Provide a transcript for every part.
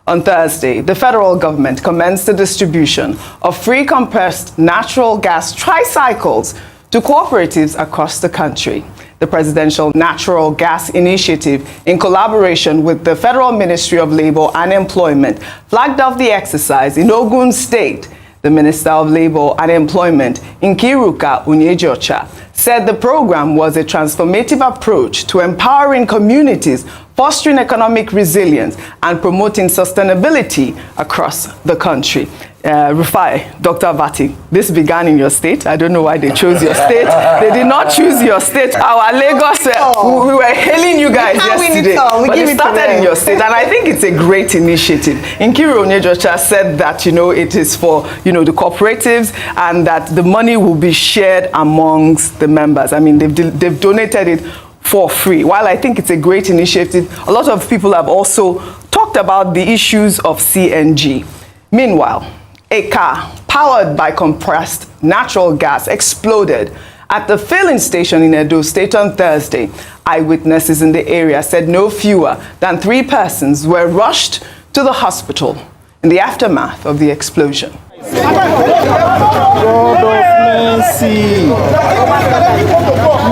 On Thursday, the federal government commenced the distribution of free compressed natural gas tricycles to cooperatives across the country. The Presidential Natural Gas Initiative, in collaboration with the Federal Ministry of Labor and Employment, flagged off the exercise in Ogun State. The Minister of Labor and Employment, Nkiruka Onyejocha, said the program was a transformative approach to empowering communities, fostering economic resilience, and promoting sustainability across the country. Rufai, Dr. Vati, this began in your state. I don't know why they chose your state. They did not choose your state. Our Lagos, we were hailing you guys yesterday. But it started in your state, and I think it's a great initiative. Nkiru Onyejocha said that, it is for, the cooperatives, and that the money will be shared amongst the members. I mean, they've donated it for free. While I think it's a great initiative, a lot of people have also talked about the issues of CNG. Meanwhile, a car powered by compressed natural gas exploded at the filling station in Edo State on Thursday. Eyewitnesses in the area said no fewer than 3 persons were rushed to the hospital in the aftermath of the explosion. God of mercy.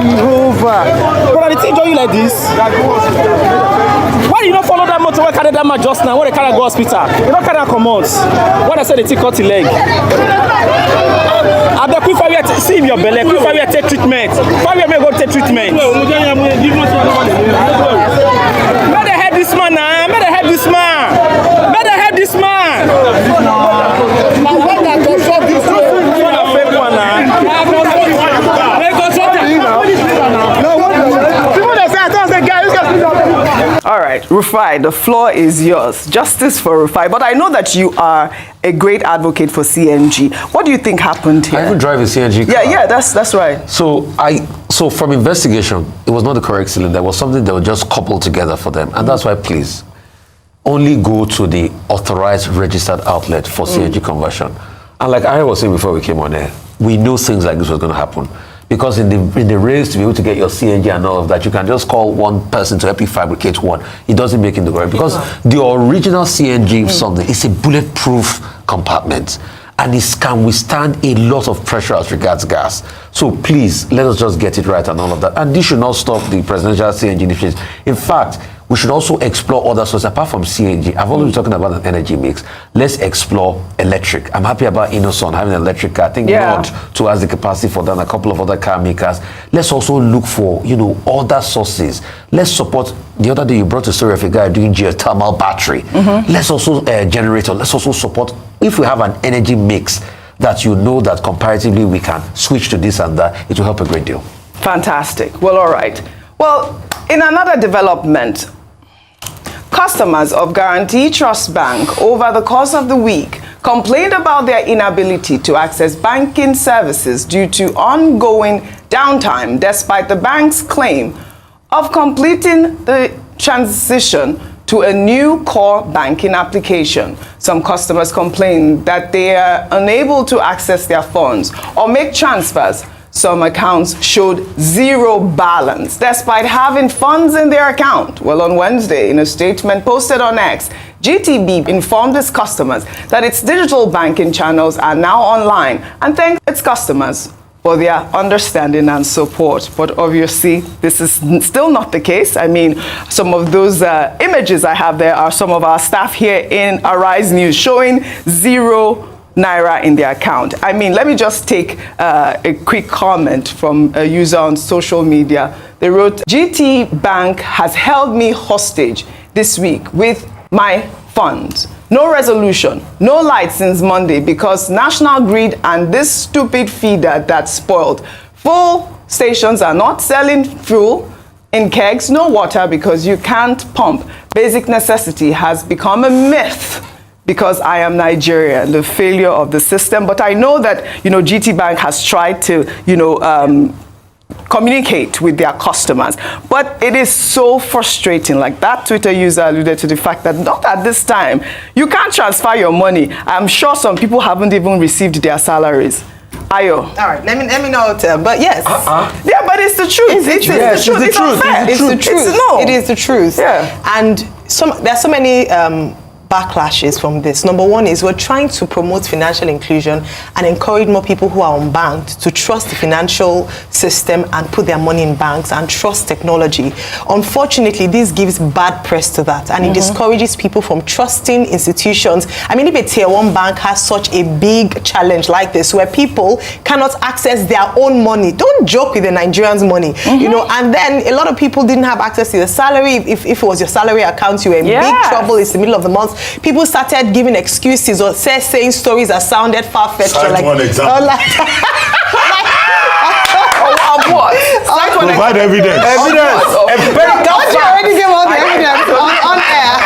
Jehovah. But the thing do you like this? Why you not follow that motor? Why carry that man just now? Why they carry go hospital? You don't carry come out. What I said they take out the leg. I bet quick see in your belly. Quick take treatment. Quick go take treatment. May they help this man now. May they help this man. May they help this man. All right, Rufai, the floor is yours. Justice for Rufai. But I know that you are a great advocate for CNG. What do you think happened here? I even drive a CNG car. Yeah, that's right. So from investigation, it was not the correct cylinder. It was something that was just coupled together for them. And that's why, please, only go to the authorized registered outlet for CNG conversion. And like I was saying before we came on air, we knew things like this was going to happen. Because in the race to be able to get your CNG and all of that, you can just call one person to help you fabricate one. It doesn't make it the correct. Because the original CNG something is a bulletproof compartment. And it can withstand a lot of pressure as regards gas. So please, let us just get it right and all of that. And this should not stop the presidential CNG initiative. In fact, we should also explore other sources apart from CNG. I've always been talking about an energy mix. Let's explore electric. I'm happy about Innoson having an electric car. I think Nord too has the capacity for that, and a couple of other car makers. Let's also look for, other sources. Let's support. The other day you brought a story of a guy doing geothermal battery. Let's also generator. Let's also support. If we have an energy mix that that comparatively we can switch to this and that, it will help a great deal. Fantastic. Well, all right. Well, in another development, customers of Guarantee Trust Bank over the course of the week complained about their inability to access banking services due to ongoing downtime, despite the bank's claim of completing the transition to a new core banking application. Some customers complained that they are unable to access their funds or make transfers. Some accounts showed zero balance, despite having funds in their account. Well, on Wednesday, in a statement posted on X, GTB informed its customers that its digital banking channels are now online and thanked its customers for their understanding and support. But obviously, this is still not the case. I mean, some of those images I have there are some of our staff here in Arise News showing zero Naira in their account. I mean, let me just take a quick comment from a user on social media. They wrote, GT Bank has held me hostage this week with my funds. No resolution, no light since Monday because National Grid and this stupid feeder that spoiled. Full stations are not selling fuel in kegs, no water because you can't pump. Basic necessity has become a myth because I am Nigerian, the failure of the system. But I know that, GT Bank has tried to, communicate with their customers. But it is so frustrating. Like that Twitter user alluded to the fact that not at this time, you can't transfer your money. I'm sure some people haven't even received their salaries. Ayo. All right, let me know. But yes. Yeah, but it's the truth. It's the truth. It's not fair. It's the truth. No. It is the truth. Yeah. And there's so many backlashes from this. Number one is we're trying to promote financial inclusion and encourage more people who are unbanked to trust the financial system and put their money in banks and trust technology. Unfortunately, this gives bad press to that, and it discourages people from trusting institutions. I mean, if a tier 1 bank has such a big challenge like this, where people cannot access their own money, don't joke with the Nigerians' money, you know, and then a lot of people didn't have access to your salary. If it was your salary account, you were in big trouble. It's the middle of the month. People started giving excuses or saying stories that sounded far-fetched. Cite one example. What? Provide evidence. Don't you already give all the evidence on air?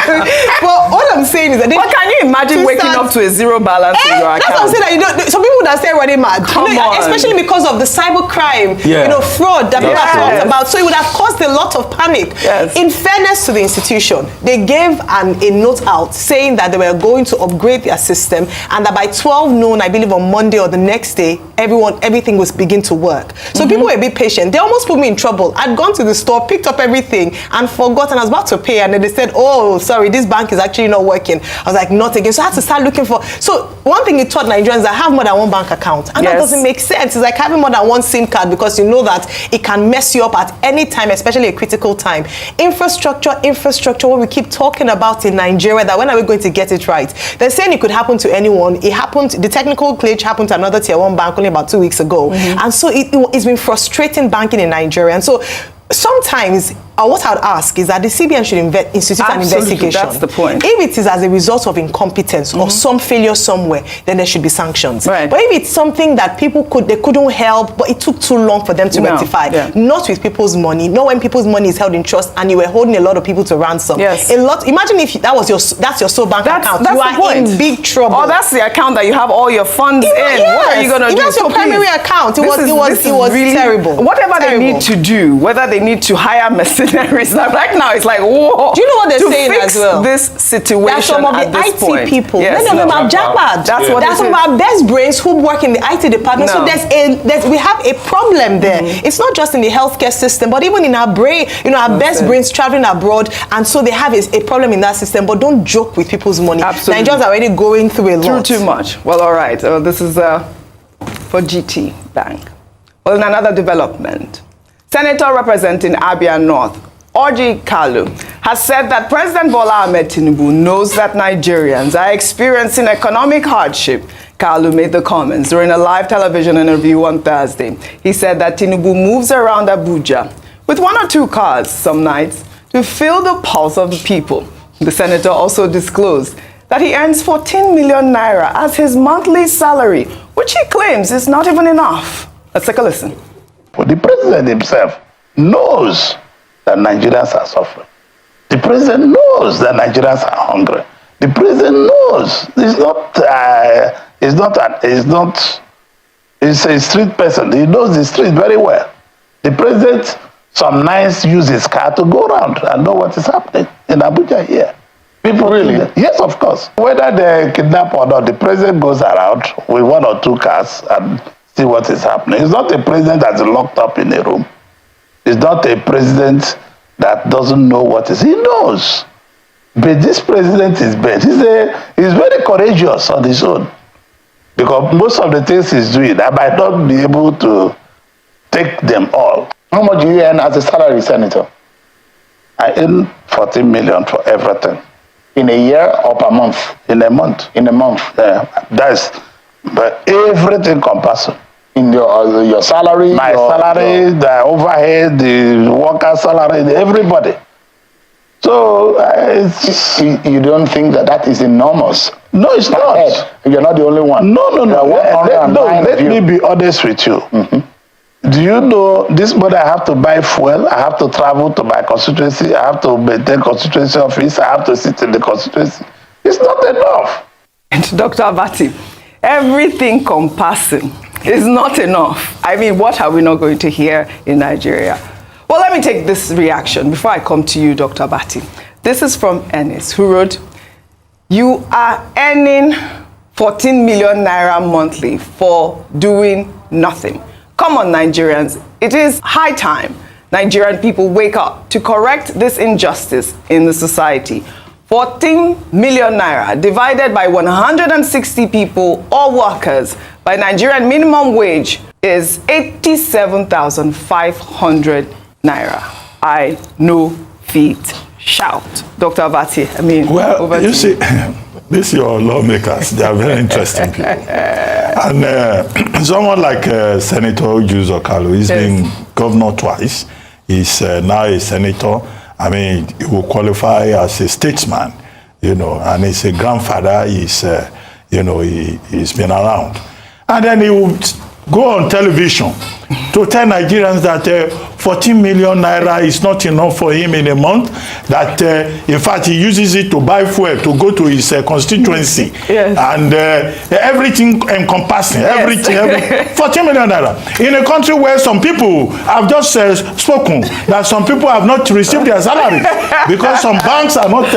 But what I'm saying is that but can you imagine waking up to a zero balance in your account? That's what I'm saying. That, you know, some people would have said already mad. Come on. Especially because of the cyber crime, you know, fraud that people have talked about. So it would have caused a lot of panic. Yes. In fairness to the institution, they gave a note out saying that they were going to upgrade their system and that by 12 noon, I believe on Monday or the next day, everything was begin to work. So people were a bit patient. They almost put me in trouble. I'd gone to the store, picked up everything and forgotten. I was about to pay, and then they said, oh, sorry, this bank is actually not working. I was like, not again. So I had to start looking for. So one thing it taught Nigerians that have more than one bank account, and that doesn't make sense. It's like having more than one SIM card, because you know that it can mess you up at any time, especially a critical time. Infrastructure, what we keep talking about in Nigeria, that when are we going to get it right? They're saying it could happen to anyone. It happened, the technical glitch happened to another tier 1 bank only about 2 weeks ago. And so it's been frustrating banking in Nigeria. And so sometimes, what I'd ask is that the CBN should institute an investigation. That's the point. If it is as a result of incompetence or some failure somewhere, then there should be sanctions. Right. But if it's something that they couldn't help, but it took too long for them to rectify, not with people's money, not when people's money is held in trust and you were holding a lot of people to ransom. Yes. Imagine if that's your sole bank account. You are in big trouble. Oh, that's the account that you have all your funds in. Yes. What are you going to do? That's your primary account. It was really terrible. Whatever terrible. they need to do, whether they need to hire mercenaries. Right now, it's like, whoa. Do you know what they're saying fix as well? This situation There's some of the IT point. people. Yes, Many of them are jackpot. That's what There's some of our best brains who work in the IT department. No. So we have a problem there. It's not just in the healthcare system, but even in our brain, you know, our best brains traveling abroad, and so they have a problem in that system. But don't joke with people's money. Absolutely. Nigerians are already going through a lot. Too much. Well, all right. This is for GT Bank. Well, in another development, Senator representing Abia North, Orji Kalu, has said that President Bola Ahmed Tinubu knows that Nigerians are experiencing economic hardship. Kalu made the comments during a live television interview on Thursday. He said that Tinubu moves around Abuja with 1 or 2 cars some nights to feel the pulse of the people. The senator also disclosed that he earns 14 million naira as his monthly salary, which he claims is not even enough. Let's take a listen. Well, the president himself knows that Nigerians are suffering. The president knows that Nigerians are hungry. The president knows he's a street person. He knows the street very well. The president some nights use his car to go around and know what is happening in Abuja here. People really? Yes, of course. Whether they kidnap or not, the president goes around with 1 or 2 cars and see what is happening. He's not a president that's locked up in a room. He's not a president that doesn't know what is. He knows. But this president is bad. He's very courageous on his own. Because most of the things he's doing, I might not be able to take them all. How much do you earn as a salary, Senator? I earn 14 million for everything. In a year or per month? In a month. In a month. But everything compulsory. In your salary? My salary, the overhead, the worker salary, everybody. So you don't think that is enormous? No, it's not. You're not the only one. No. Let me be honest with you. Do you know this money I have to buy fuel, I have to travel to my constituency, I have to maintain constituency office, I have to sit in the constituency. It's not enough. And Dr. Abati, everything compassing is not enough. I mean, what are we not going to hear in Nigeria? Well, let me take this reaction before I come to you, Dr. Abati. This is from Ennis, who wrote, "You are earning 14 million naira monthly for doing nothing. Come on, Nigerians. It is high time Nigerian people wake up to correct this injustice in the society. 14 million naira divided by 160 people or workers by Nigerian minimum wage is 87,500 naira. I know feet shout. Dr. Abati, I mean, Well, over you to see, these your lawmakers, they are very interesting people. And someone like Senator Uju Okalu, he's been governor twice. He's now a senator. I mean, he will qualify as a statesman, you know, and he's a grandfather. He's, you know, he's been around. And then he would go on television to tell Nigerians that 14 million naira is not enough for him in a month, that in fact he uses it to buy fuel to go to his constituency. Yes. And everything encompassing, everything, 14 million naira. In a country where some people have just spoken that some people have not received their salary because some banks are not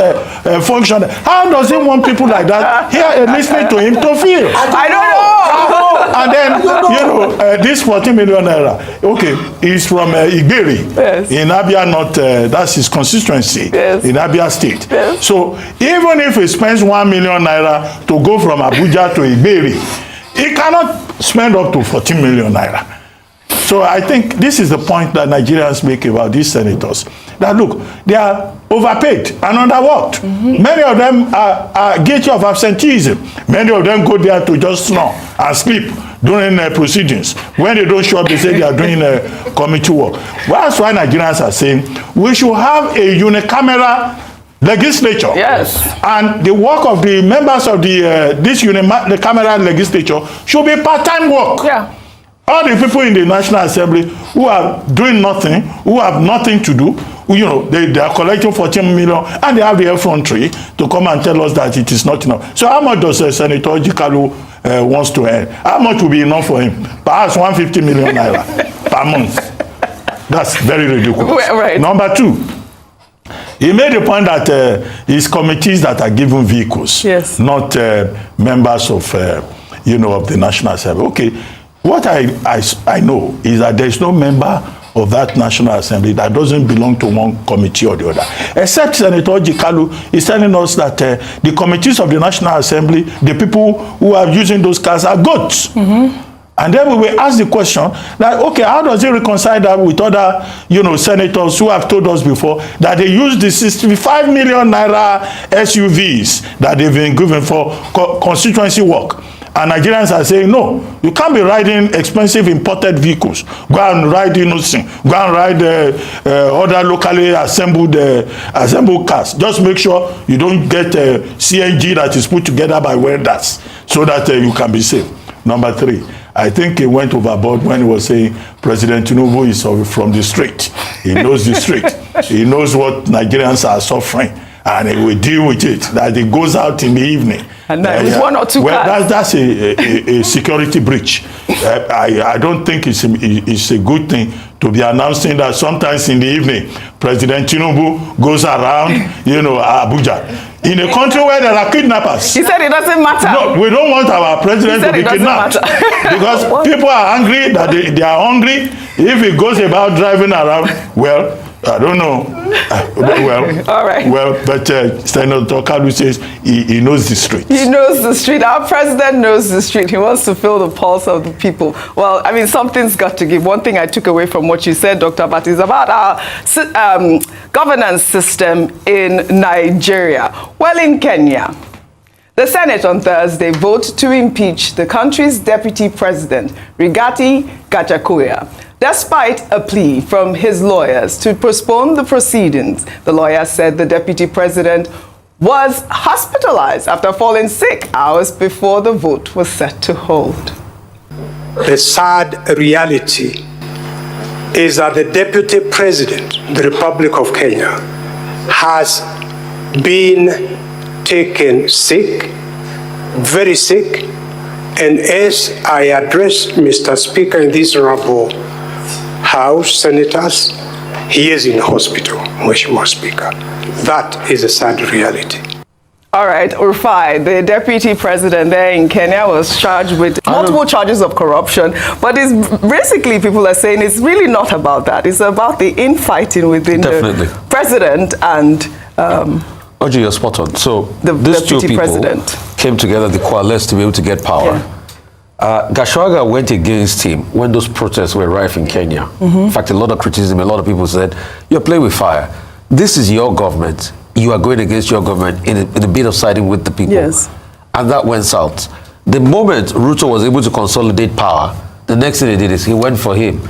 functioning. How does he want people like that here listening to him to feel? I don't know. And then, you know, this 14 million naira, okay, is from Igberi in Abia North, that's his constituency in Abia State. So even if he spends 1 million naira to go from Abuja to Igberi, he cannot spend up to 14 million naira. So I think this is the point that Nigerians make about these senators. That look, they are overpaid and underworked. Many of them are guilty of absenteeism. Many of them go there to just snore and sleep during proceedings. When they don't show up, they say they are doing committee work. Well, that's why Nigerians are saying we should have a unicameral legislature. Yes. And the work of the members of this unicameral legislature should be part-time work. Yeah. All the people in the National Assembly who are doing nothing, who have nothing to do, you know, they are collecting 14 million and they have the effrontery to come and tell us that it is not enough. So how much does Senator Jikalu wants to earn? How much will be enough for him? Perhaps 150 million naira per month. That's very ridiculous. Right. Number two, he made the point that his committees that are given vehicles, not members of, you know, of the National Assembly. Okay. What I know is that there is no member of that National Assembly that doesn't belong to one committee or the other. Except Senator Jikalu is telling us that the committees of the National Assembly, the people who are using those cars are goats. And then we will ask the question that, okay, how does he reconcile that with other, you know, senators who have told us before that they use the 65 million naira SUVs that they've been given for constituency work? And Nigerians are saying, no, you can't be riding expensive imported vehicles. Go and ride innocent. Go and ride other locally assembled cars. Just make sure you don't get CNG that is put together by welders so that you can be safe. Number three, I think he went overboard when he was saying President Tinubu is from the street. He knows the street. He knows what Nigerians are suffering. And he will deal with it. That he goes out in the evening. And with one or two cars. That's a security breach. I don't think it's a good thing to be announcing that sometimes in the evening, President Tinubu goes around, you know, Abuja. In a country where there are kidnappers. He said it doesn't matter. No, we don't want our president to be kidnapped. Because people are angry, that they are hungry. If he goes about driving around, well, I don't know. All right. Well, but Senator Kalu says he knows the street. He knows the street. Our president knows the street. He wants to feel the pulse of the people. Well, I mean, something's got to give. One thing I took away from what you said, Dr. Abati, is about our governance system in Nigeria. Well, in Kenya, the Senate on Thursday voted to impeach the country's deputy president, Rigathi Gachagua. Despite a plea from his lawyers to postpone the proceedings, the lawyer said the deputy president was hospitalized after falling sick hours before the vote was set to hold. The sad reality is that the deputy president of the Republic of Kenya has been taken sick, very sick, and as I address Mr. Speaker in this honorable House, Senators, he is in hospital, Mheshimiwa Speaker. That is a sad reality. All right, Rufai, the deputy president there in Kenya was charged with multiple charges of corruption, but it's basically, people are saying it's really not about that. It's about the infighting within the president and Oji, you're spot on. So The these two deputy people president. came together, they coalesced to be able to get power. Yeah. Gachagua went against him when those protests were rife in Kenya. In fact, a lot of criticism, a lot of people said, you're playing with fire. This is your government. You are going against your government in a bit of siding with the people. Yes. And that went south. The moment Ruto was able to consolidate power, the next thing he did is he went for him.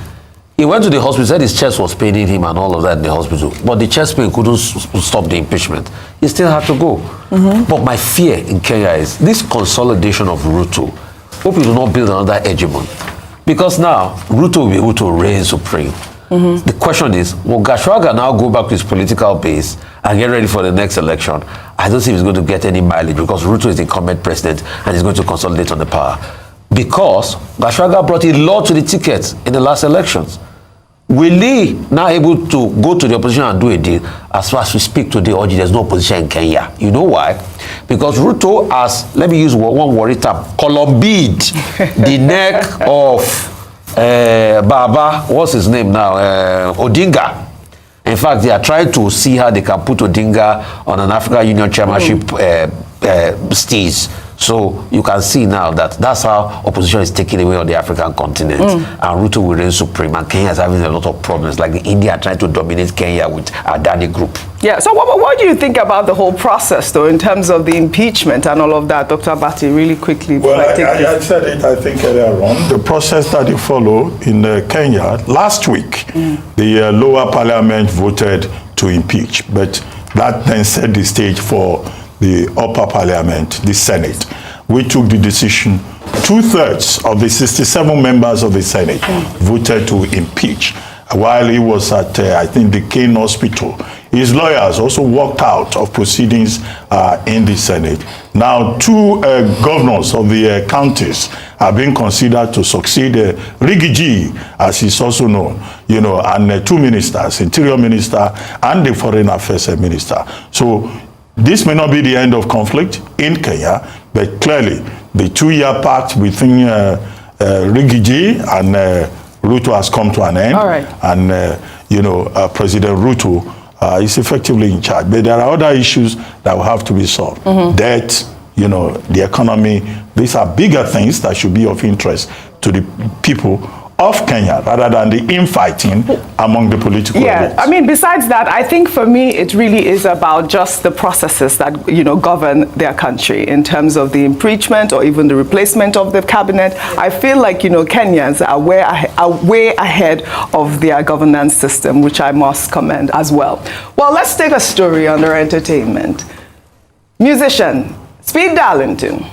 He went to the hospital, said his chest was paining him and all of that in the hospital. But the chest pain couldn't stop the impeachment. He still had to go. But my fear in Kenya is this consolidation of Ruto. Hope he will not build another hegemon. Because now, Ruto will be able to reign supreme. The question is, will Gachagua now go back to his political base and get ready for the next election? I don't see if he's going to get any mileage because Ruto is the incumbent president and he's going to consolidate on the power. Because Gachagua brought a lot to the ticket in the last elections. Will he now able to go to the opposition and do a deal? As far as we speak today, Oji, there's no opposition in Kenya. You know why? Because Ruto has, let me use one worry term, columbied the neck of Baba, what's his name now? Odinga. In fact, they are trying to see how they can put Odinga on an African Union chairmanship stage. So you can see now that that's how opposition is taken away on the African continent. And Ruto will reign supreme. And Kenya is having a lot of problems. Like India are trying to dominate Kenya with Adani Group. Yeah, so what do you think about the whole process, though, in terms of the impeachment and all of that, Dr. Bati, really quickly? Well, I said it, I think, earlier on. The process that they follow in Kenya, last week, the lower parliament voted to impeach. But that then set the stage for the upper parliament, the Senate. We took the decision, 2/3 of the 67 members of the Senate voted to impeach. While he was at, I think, the Kane Hospital, his lawyers also walked out of proceedings in the Senate. Now, 2 governors of the counties are being considered to succeed Rigiji, as he's also known, you know, and 2 ministers, Interior Minister and the Foreign Affairs Minister. So this may not be the end of conflict in Kenya, but clearly the 2-year pact between Rigiji and Ruto has come to an end. All right. And, you know, President Ruto is effectively in charge. But there are other issues that will have to be solved. Debt, you know, the economy. These are bigger things that should be of interest to the people of Kenya rather than the infighting among the political elites. I mean, besides that, I think for me, it really is about just the processes that, you know, govern their country in terms of the impeachment or even the replacement of the cabinet. I feel like, you know, Kenyans are way ahead of their governance system, which I must commend as well. Well, let's take a story under entertainment. Musician Speed Darlington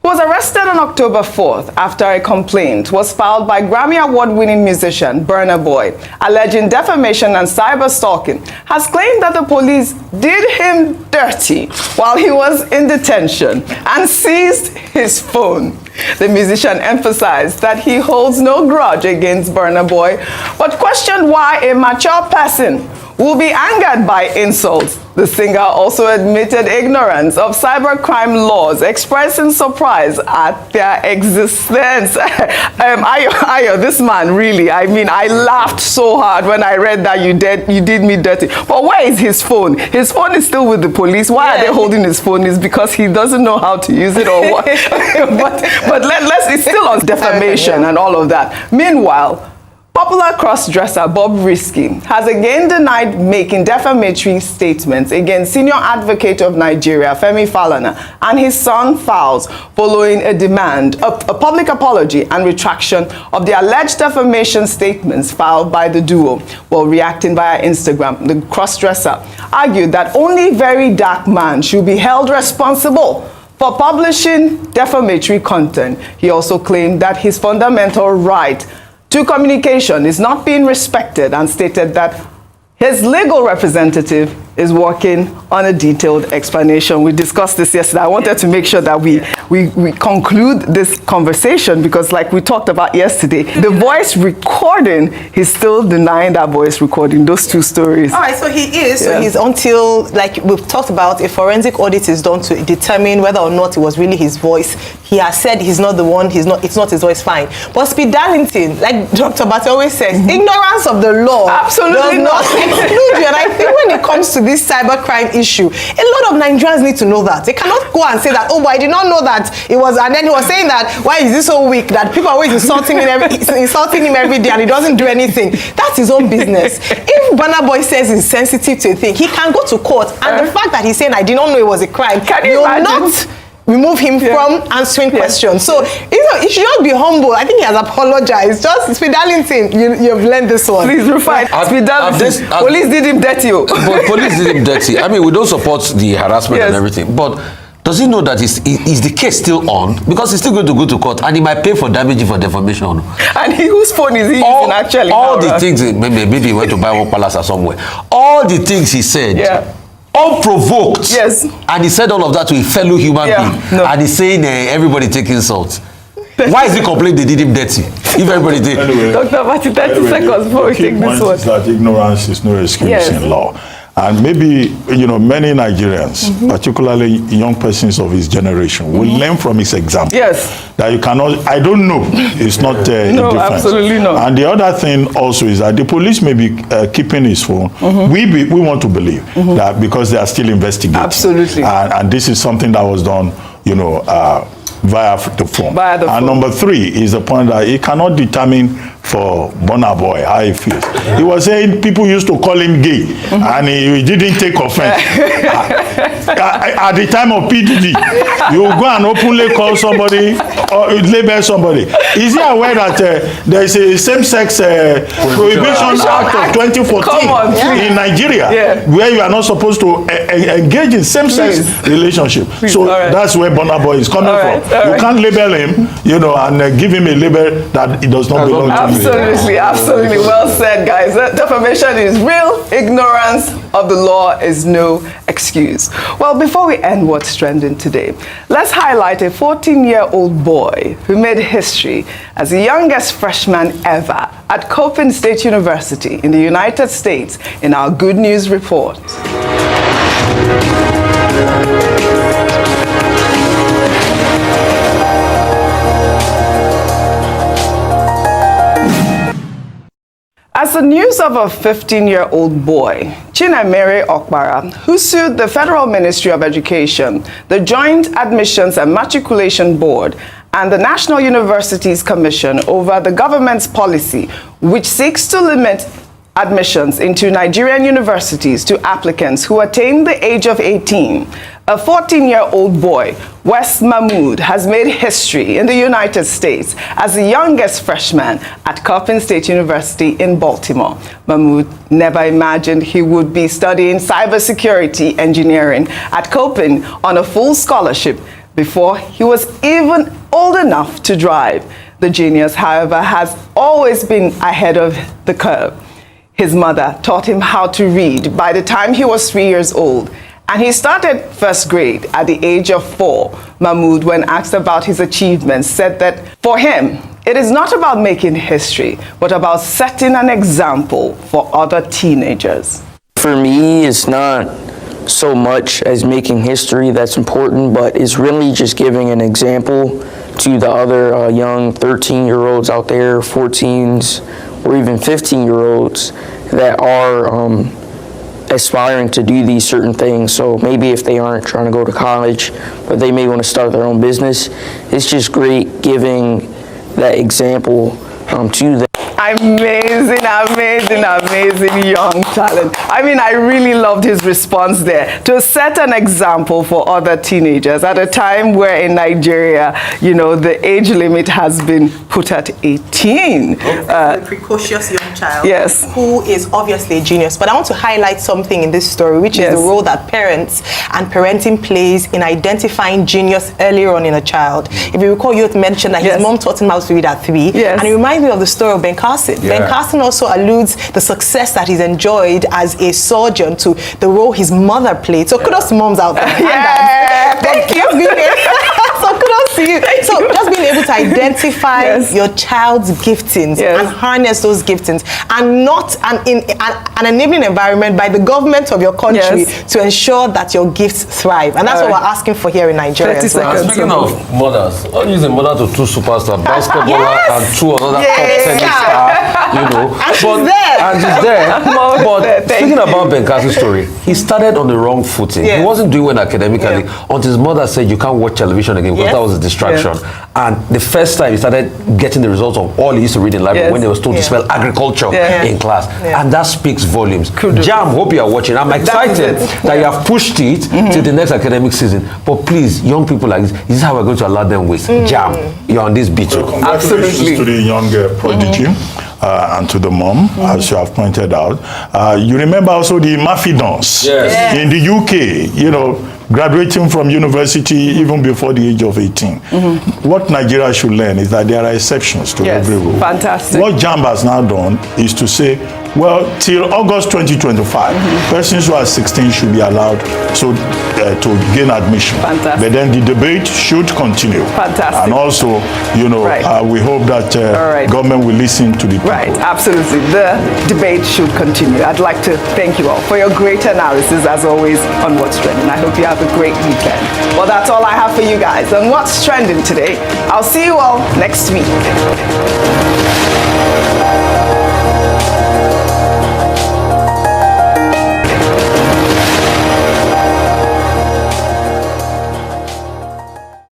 was arrested on October 4th after a complaint was filed by Grammy Award-winning musician Burna Boy, alleging defamation and cyber stalking, has claimed that the police did him dirty while he was in detention and seized his phone. The musician emphasized that he holds no grudge against Burna Boy, but questioned why a mature person will be angered by insults. The singer also admitted ignorance of cybercrime laws, expressing surprise at their existence. Ayo, this man really, I mean, I laughed so hard when I read that you did me dirty. But where is his phone? His phone is still with the police. Why are they holding his phone? Is because he doesn't know how to use it or what? but it's still on defamation and all of that. Meanwhile, popular cross-dresser Bob Risky has again denied making defamatory statements against senior advocate of Nigeria, Femi Falana, and his son Falz, following a demand of a public apology and retraction of the alleged defamation statements filed by the duo. While reacting via Instagram, the cross-dresser argued that only very dark man should be held responsible for publishing defamatory content. He also claimed that his fundamental right to communication is not being respected and stated that his legal representative is working on a detailed explanation. We discussed this yesterday. I wanted to make sure that we conclude this conversation because, like we talked about yesterday, the voice recording, he's still denying that voice recording, those 2 stories. All right, so he is. So he's until, like we've talked about, a forensic audit is done to determine whether or not it was really his voice he has said he's not the one, it's not his voice, fine. But Speed Darlington, like Dr. Bate always says, ignorance of the law absolutely does not exclude you. And I think when it comes to this cybercrime issue, a lot of Nigerians need to know that. They cannot go and say that, oh, but I did not know that it was, and then he was saying that, why is this so weak, that people are always insulting him every day and he doesn't do anything. That's his own business. If Burna Boy says he's sensitive to a thing, he can go to court. And the fact that he's saying, I did not know it was a crime, can you imagine? Not remove him from answering questions. So, he should just be humble. I think he has apologized. Just, Speed Darlington, you've learned this one. Please refine. Speed Darlington, police did him dirty. But police did him dirty. I mean, we don't support the harassment and everything. But does he know that is the case still on? Because he's still going to go to court and he might pay for damage for defamation. And whose phone is he using actually? All the things, maybe he went to buy one palace or somewhere. All the things he said. Unprovoked. Yes. And he said all of that to a fellow human being. And he's saying everybody take insult. Why is he complaining they did him dirty? If everybody did. Anyway, Dr. Bate, 30 seconds before we take this one. Is that ignorance is no excuse in law. And maybe, many Nigerians, particularly young persons of his generation, will learn from his example. Yes. That you cannot, I don't know, it's not a no, difference. absolutely not. And the other thing also is that the police may be keeping his phone. We want to believe that because they are still investigating. Absolutely. And this is something that was done, via the phone. And number 3 is the point that he cannot determine for Burna Boy how he feels. He was saying people used to call him gay, and he didn't take offense. At the time of PDD, you go and openly call somebody or label somebody. Is he aware that there is a same-sex prohibition act of 2014 in Nigeria, where you are not supposed to engage in same-sex relationship? So that's where Burna Boy is coming from. You can't label him, and give him a label that it does not belong to him. Absolutely, absolutely. Well said, guys. Defamation is real. Ignorance of the law is no excuse. Well, before we end what's trending today, let's highlight a 14-year-old boy who made history as the youngest freshman ever at Coppin State University in the United States in our Good News Report. As the news of a 15-year-old boy, Chinemere Okpara, who sued the Federal Ministry of Education, the Joint Admissions and Matriculation Board, and the National Universities Commission over the government's policy, which seeks to limit admissions into Nigerian universities to applicants who attain the age of 18. A 14-year-old boy, Wes Mahmood, has made history in the United States as the youngest freshman at Coppin State University in Baltimore. Mahmood never imagined he would be studying cybersecurity engineering at Coppin on a full scholarship before he was even old enough to drive. The genius, however, has always been ahead of the curve. His mother taught him how to read by the time he was 3 years old, and he started first grade at the age of 4. Mahmood, when asked about his achievements, said that for him, it is not about making history, but about setting an example for other teenagers. For me, it's not so much as making history that's important, but it's really just giving an example to the other young 13-year-olds out there, 14s, or even 15-year-olds that are aspiring to do these certain things. So maybe if they aren't trying to go to college, but they may want to start their own business, it's just great giving that example to them. Amazing, amazing, amazing young talent. I mean, I really loved his response there. To set an example for other teenagers at a time where in Nigeria, the age limit has been put at 18. A precocious young child. Yes. Who is obviously a genius. But I want to highlight something in this story, which is the role that parents and parenting plays in identifying genius earlier on in a child. If you recall, you had mentioned that his mom taught him how to read at 3. Yes. And it reminds me of the story of Ben Carson. Ben Carson also alludes the success that he's enjoyed as a surgeon to the role his mother played. So kudos to moms out there. Yeah, thank you. So kudos to you. So just being able to identify Yes. your child's giftings Yes. and harness those giftings, and not an enabling environment by the government of your country Yes. to ensure that your gifts thrive. And that's what we're asking for here in Nigeria. 30 as well. seconds. Speaking of mothers, I'll use a mother to 2 superstars, basketballer Yes. and 2 another Yes. top tennis star, you know. And she's there. And she's there. Mom is But there. Thank speaking you. about Benkasi's story, he started on the wrong footing. Yeah. He wasn't doing well academically until his mother said, you can't watch television again because Yes. that was a distraction. And the first time he started getting the results of all he used to read in library Yes. when they was told to spell agriculture in class. Yeah. And that speaks volumes. Kudos. Jam, hope you are watching. I'm excited that you have pushed it till the next academic season. But please, young people like this is how we're going to allow them with. Jam, you're on this beat. Congratulations Absolutely. to the young prodigy and to the mom, as you have pointed out. You remember also the Mafidons Yes. in the UK, you know, graduating from university even before the age of 18. What Nigeria should learn is that there are exceptions to Yes. every rule. Fantastic. What JAMB has now done is to say, well, till August 2025, persons who are 16 should be allowed to gain admission. Fantastic. But then the debate should continue. Fantastic. And also, you know, Right. we hope that All right. government will listen to the people. Right, absolutely. The debate should continue. I'd like to thank you all for your great analysis, as always, on What's Trending. I hope you have a great weekend. Well, that's all I have for you guys on What's Trending today. I'll see you all next week.